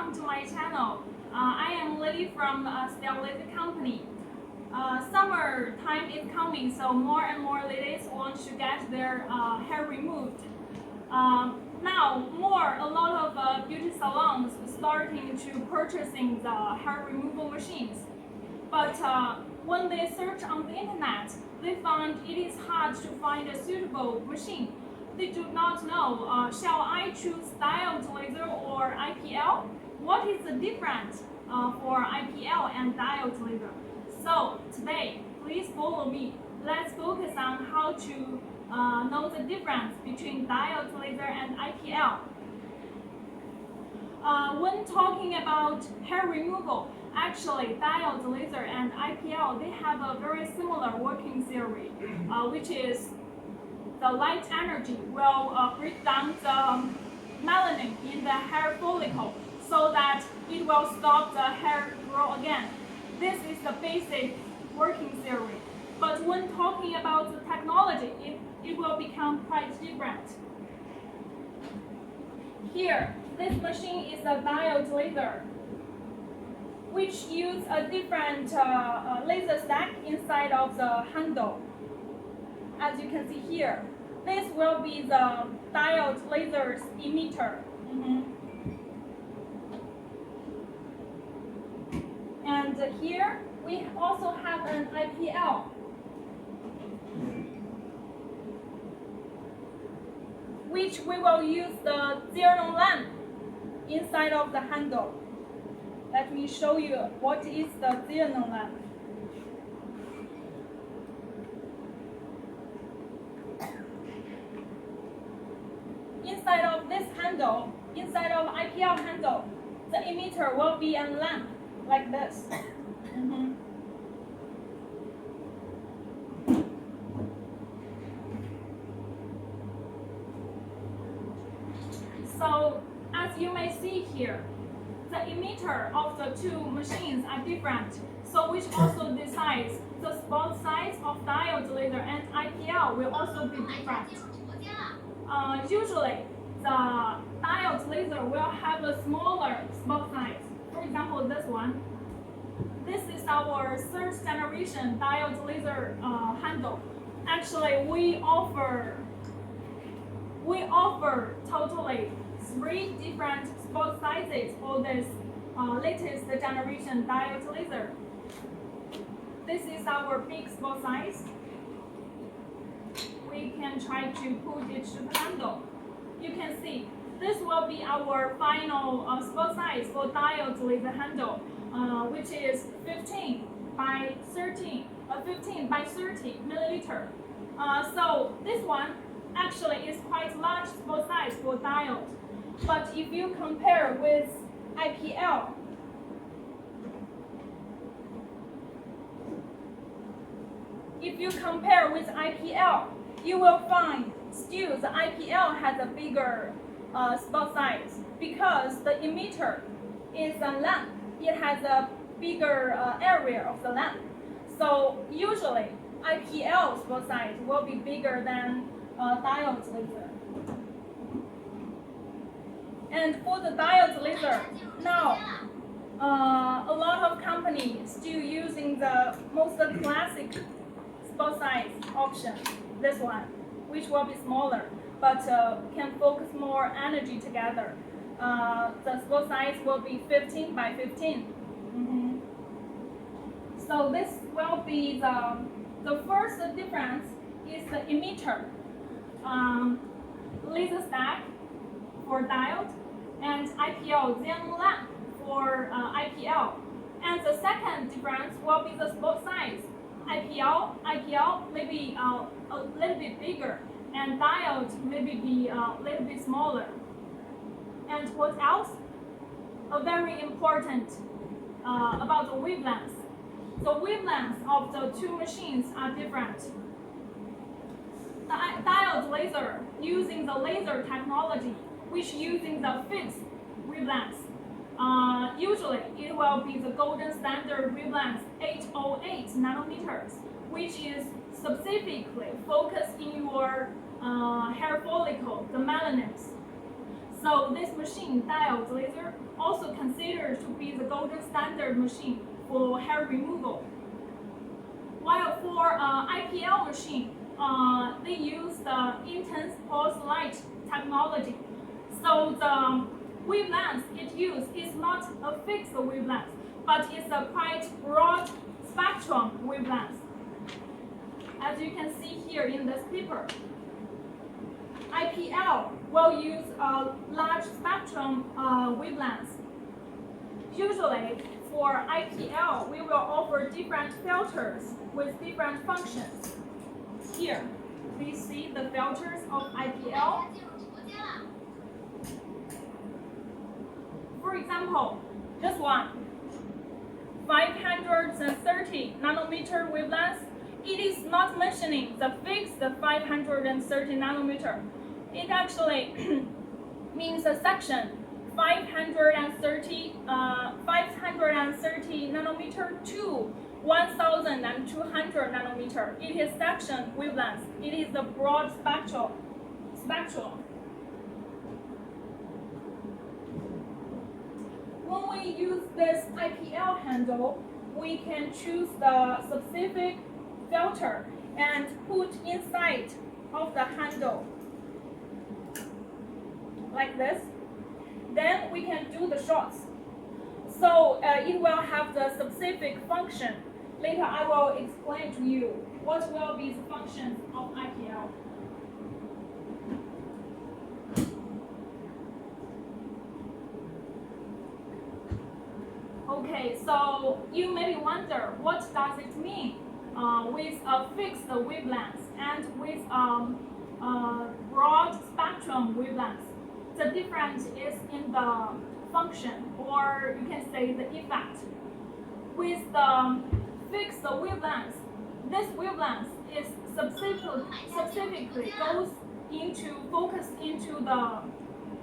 welcome to my channel. I am Lily from Style Laser Company. Summer time is coming, so more and more ladies want to get their hair removed. Now, a lot of beauty salons starting to purchasing the hair removal machines. But when they search on the internet, they find it is hard to find a suitable machine. They do not know, shall I choose diode laser or IPL? What is the difference for IPL and diode laser? So today, please follow me. Let's focus on how to know the difference between diode laser and IPL. When talking about hair removal, actually diode laser and IPL, they have a very similar working theory, which is the light energy will break down the melanin in the hair follicle so that it will stop the hair grow again. This is the basic working theory. But when talking about the technology, it will become quite different. Here, this machine is a diode laser, which use a different laser stack inside of the handle. As you can see here, this will be the diode laser's emitter. And here we also have an IPL, which we will use the xenon lamp inside of the handle. Let me show you what is the xenon lamp. Inside of this handle, inside of IPL handle, the emitter will be a lamp like this. So, as you may see here, the emitter of the two machines are different, so which also decides the spot size of diode laser and IPL will also be different. Usually, the diode laser will have a smaller spot size. For example, this one. This is our third generation diode laser handle. Actually, we offer totally 3 different spot sizes for this latest generation diode laser. This is our big spot size. We can try to put it to the handle. You can see this will be our final spot size for diode laser handle, which is 15 by 30 milliliter. So this one actually is quite large spot size for diode. But if you compare with IPL, you will find still the IPL has a bigger spot size because the emitter is a lamp. It has a bigger area of the lamp. So usually IPL spot size will be bigger than diode laser. And for the diode laser, now a lot of companies still using the most classic spot size option, this one, which will be smaller, but can focus more energy together. The spot size will be 15 by 15. So this will be the first difference is the emitter, laser stack for diode, and IPL xenon lamp for IPL. And the second difference will be the spot size. IPL maybe a little bit bigger, and diode maybe be a little bit smaller. And what else? A very important about the wavelengths. The wavelengths of the two machines are different. The diode laser using the laser technology, which using the fixed wavelengths. Usually, it will be the golden standard wavelength 808 nanometers, which is specifically focused in your hair follicle, the melanins. So this machine, diode laser, also considered to be the gold standard machine for hair removal. While for IPL machine, they use the intense pulse light technology. So the wavelength it uses is not a fixed wavelength, but it's a quite broad spectrum wavelength. As you can see here in this paper, IPL will use a large spectrum wavelength. Usually, for IPL, we will offer different filters with different functions. Here, please see the filters of IPL. For example, this one, 530 nanometer wavelength. It is not mentioning the fixed 530 nanometer. It actually means a section 530 nanometer to 1200 nanometer. It is section wavelength. It is the broad spectrum. When we use this IPL handle, we can choose the specific filter and put inside of the handle like this. Then we can do the shots. So it will have the specific function. Later I will explain to you what will be the functions of IPL. Okay, so you may wonder what does it mean with a fixed wavelength and with broad spectrum wavelength. The difference is in the function, or you can say the effect. With the fixed wavelength, this wavelength is specifically goes into focus into the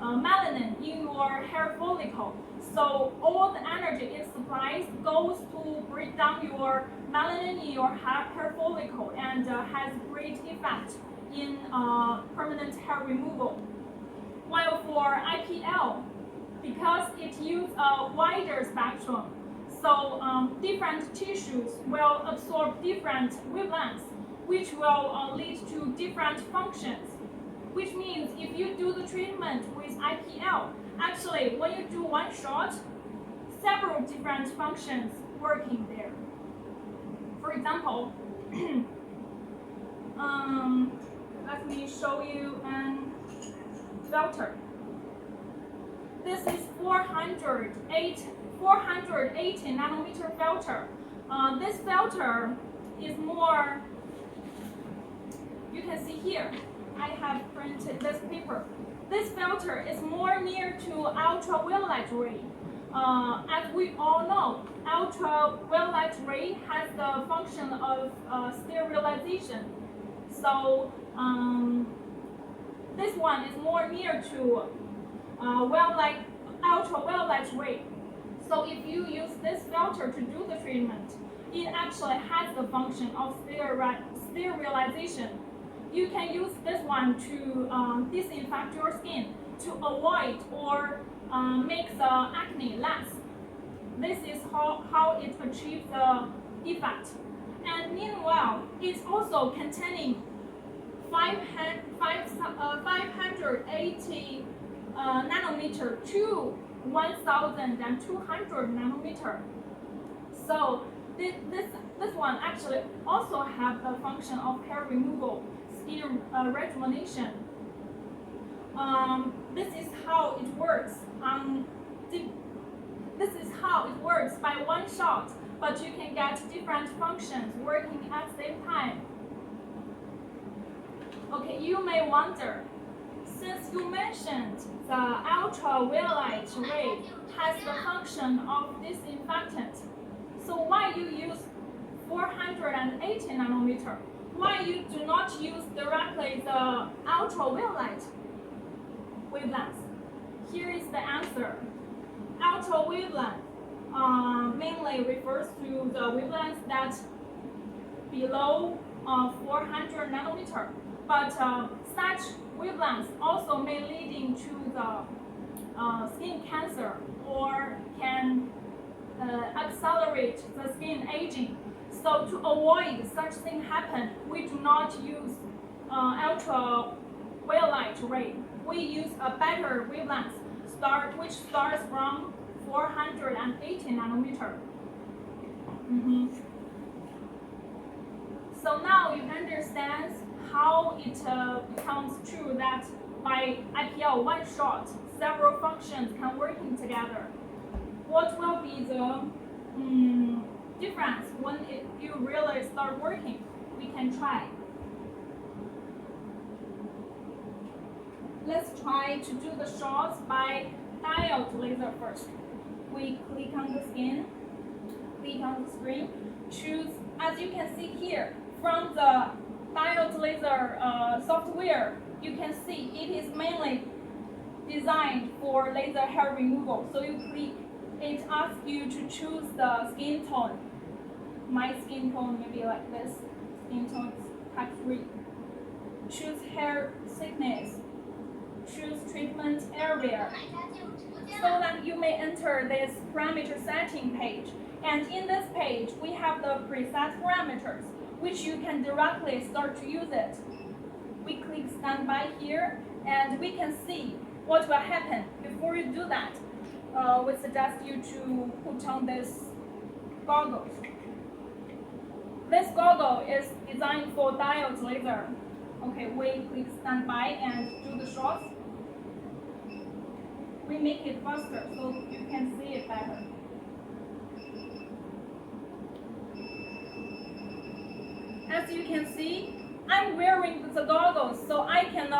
melanin in your hair follicle. So all the energy it supplies goes to break down your melanin in your hair follicle and has great effect in permanent hair removal. While for IPL, because it uses a wider spectrum, so different tissues will absorb different wavelengths, which will lead to different functions. Which means if you do the treatment with IPL, actually when you do one shot, several different functions working there. For example, let me show you an filter. This is 480 nanometer filter. This filter is more, you can see here, I have printed this paper. This filter is more near to ultraviolet ray. As we all know, ultraviolet ray has the function of sterilization. So this one is more near to ultraviolet ray. So if you use this filter to do the treatment, it actually has the function of sterilization. You can use this one to disinfect your skin to avoid or make the acne less. This is how it achieves the effect. And meanwhile, it's also containing 580 nanometer to 1200 nanometer. So this one actually also have the function of hair removal, skin rejuvenation. This is how it works. This is how it works by one shot, but you can get different functions working at the same time. Okay, you may wonder, since you mentioned the ultraviolet ray has the function of disinfectant, so why you use 480 nanometer? Why you do not use directly the ultraviolet wavelength? Here is the answer. Ultraviolet mainly refers to the wavelength that below 400 nanometer, but such wavelengths also may leading to the skin cancer or can accelerate the skin aging. So to avoid such thing happen, we do not use ultraviolet ray. We use a better wavelength which starts from 480 nanometer. So now you understand how it becomes true that by IPL one shot, several functions can working together. What will be the difference when you really start working? We can try. Let's try to do the shots by diode laser first. We click on the skin, click on the screen, choose, as you can see here, from the diode laser software, you can see it is mainly designed for laser hair removal. So you click, it asks you to choose the skin tone. My skin tone may be like this. Skin tone is type 3. Choose hair thickness. Choose treatment area. So that you may enter this parameter setting page. And in this page, we have the preset parameters, which you can directly start to use it. We click standby here, and we can see what will happen. Before you do that, we suggest you to put on this goggles. This goggle is designed for diode laser. Okay, we click standby and do the shots. We make it faster so you can see it better. As you can see, I'm wearing the goggles, so I can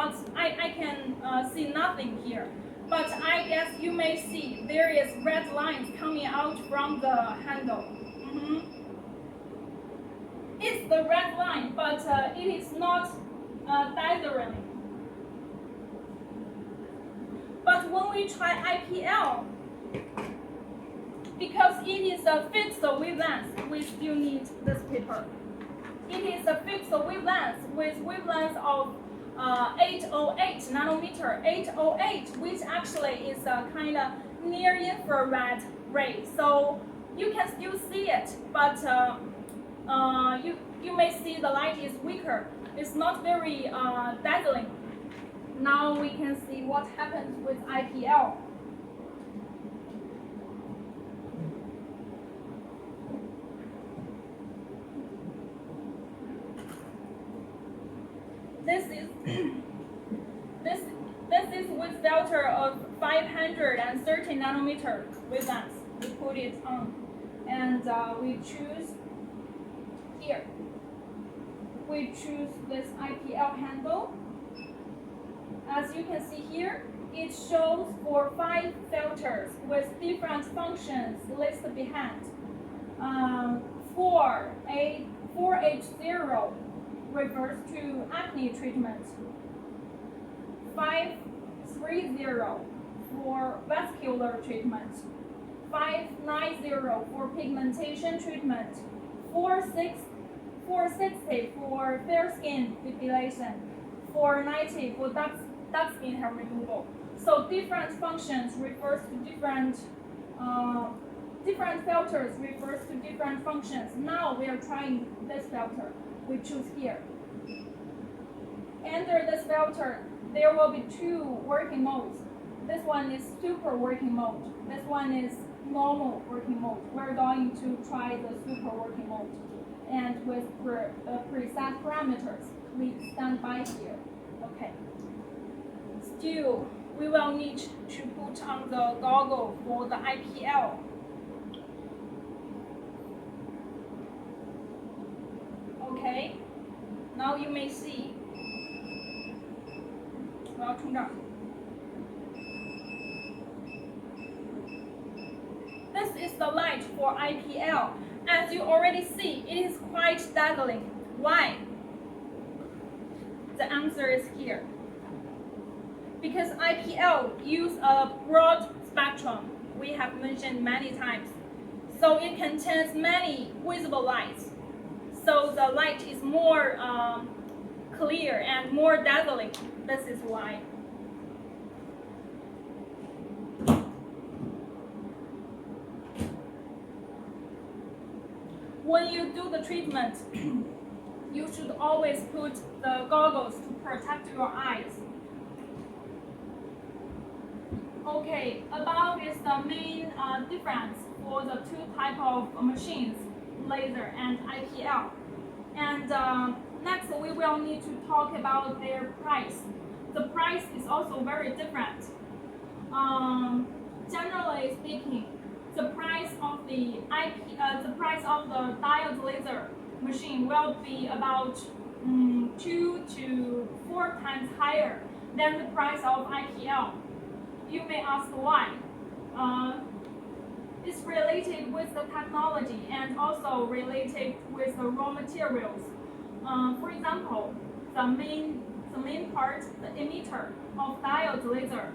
see nothing here. But I guess you may see there is red lines coming out from the handle. It's the red line, but it is not dazzling. But when we try IPL, because it is a fixed wavelength, we still need this paper. It is a fixed wavelength with wavelength of 808 nanometer, 808, which actually is a kind of near infrared ray. So you can still see it, but you may see the light is weaker. It's not very dazzling. Now we can see what happens with IPL. This is with filter of 530 nanometer wavelength. We put it on, and we choose here. We choose this IPL handle. As you can see here, it shows for 5 filters with different functions listed behind. 4H0 refers to acne treatment. 530 for vascular treatment. 590 for pigmentation treatment. 460 for fair skin depilation. 490 for dark skin hair removal. So different functions refers to different filters refers to different functions. Now we are trying this filter. We choose here. Under this filter, there will be 2 working modes. This one is super working mode. This one is normal working mode. We're going to try the super working mode. And with preset parameters, we stand by here. Okay. Still, we will need to put on the goggle for the IPL. Okay. Now you may see. This is the light for IPL. As you already see, it is quite dazzling. Why? The answer is here. Because IPL use a broad spectrum, we have mentioned many times. So it contains many visible lights. So the light is more clear and more dazzling. This is why. when you do the treatment, you should always put the goggles to protect your eyes. Okay, above is the main difference for the two type of machines, laser and IPL. And next, we will need to talk about their price. The price is also very different. Generally speaking, the price of the diode laser machine will be about 2 to 4 times higher than the price of IPL. You may ask why. It's related with the technology and also related with the raw materials. For example, the main part, the emitter of diode laser,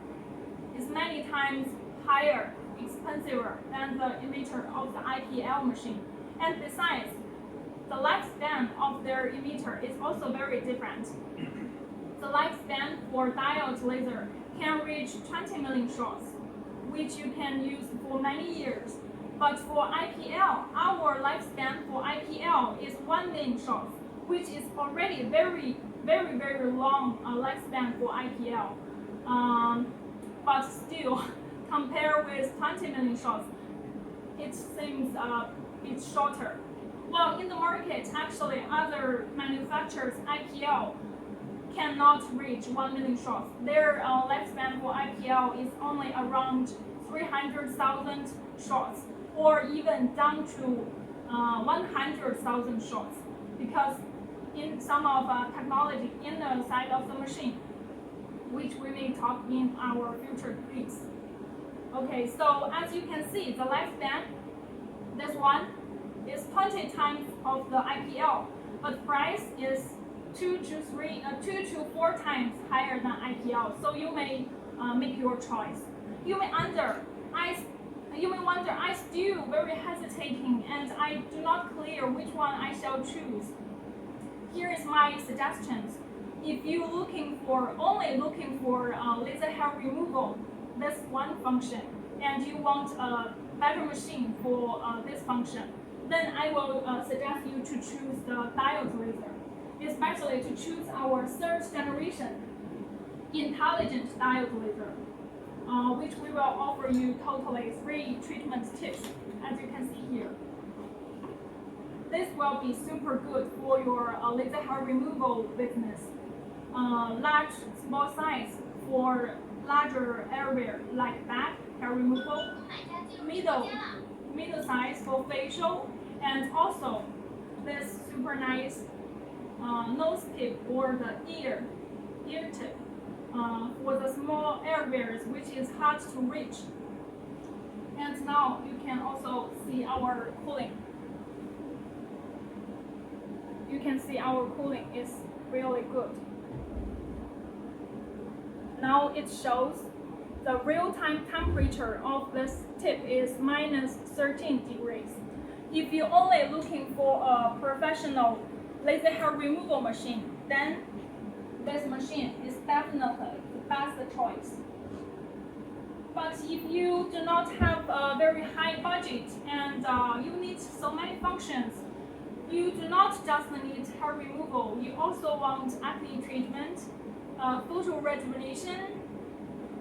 is many times higher, expensive than the emitter of the IPL machine. And besides, the lifespan of their emitter is also very different. The lifespan for diode laser can reach 20 million shots, which you can use for many years. But for IPL, our lifespan for IPL is 1 million shots, which is already very long lifespan for IPL. But still, compared with 20 million shots, it seems a bit shorter. Well, in the market, actually, other manufacturers, IPL, cannot reach 1 million shots. Their lifespan for IPL is only around 300,000 shots, or even down to 100,000 shots, because in some of technology in the side of the machine, which we may talk in our future clips. Okay, so as you can see, the lifespan, this one is 20 times of the IPL, but price is 2 to 4 times higher than IPL. So you may make your choice. You may wonder, I still very hesitating and I do not clear which one I shall choose. Here is my suggestions. If you only looking for laser hair removal, that's one function, and you want a better machine for this function, then I will suggest you to choose the diode laser, especially to choose our third generation intelligent diode laser, which we will offer you totally 3 treatment tips, as you can see here. This will be super good for your laser hair removal business. Large, small size for larger area like back hair removal, middle size for facial, and also this super nice nose tip or the ear tip for the small areas which is hard to reach. And now you can also see our cooling. You can see our cooling is really good. Now it shows the real-time temperature of this tip is minus 13 degrees. If you're only looking for a professional laser hair removal machine, then this machine is definitely the best choice. But if you do not have a very high budget and you need so many functions, you do not just need hair removal, you also want acne treatment, photo rejuvenation,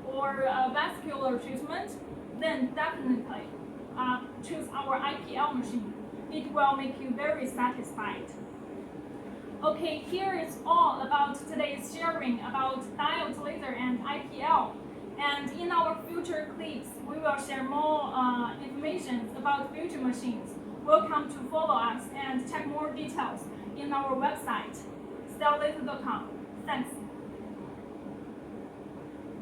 or vascular treatment, then definitely choose our IPL machine. It will make you very satisfied. Okay, here is all about today's sharing about diode laser and IPL. And in our future clips, we will share more information about future machines. Welcome to follow us and check more details in our website, stelllaser.com. Thanks.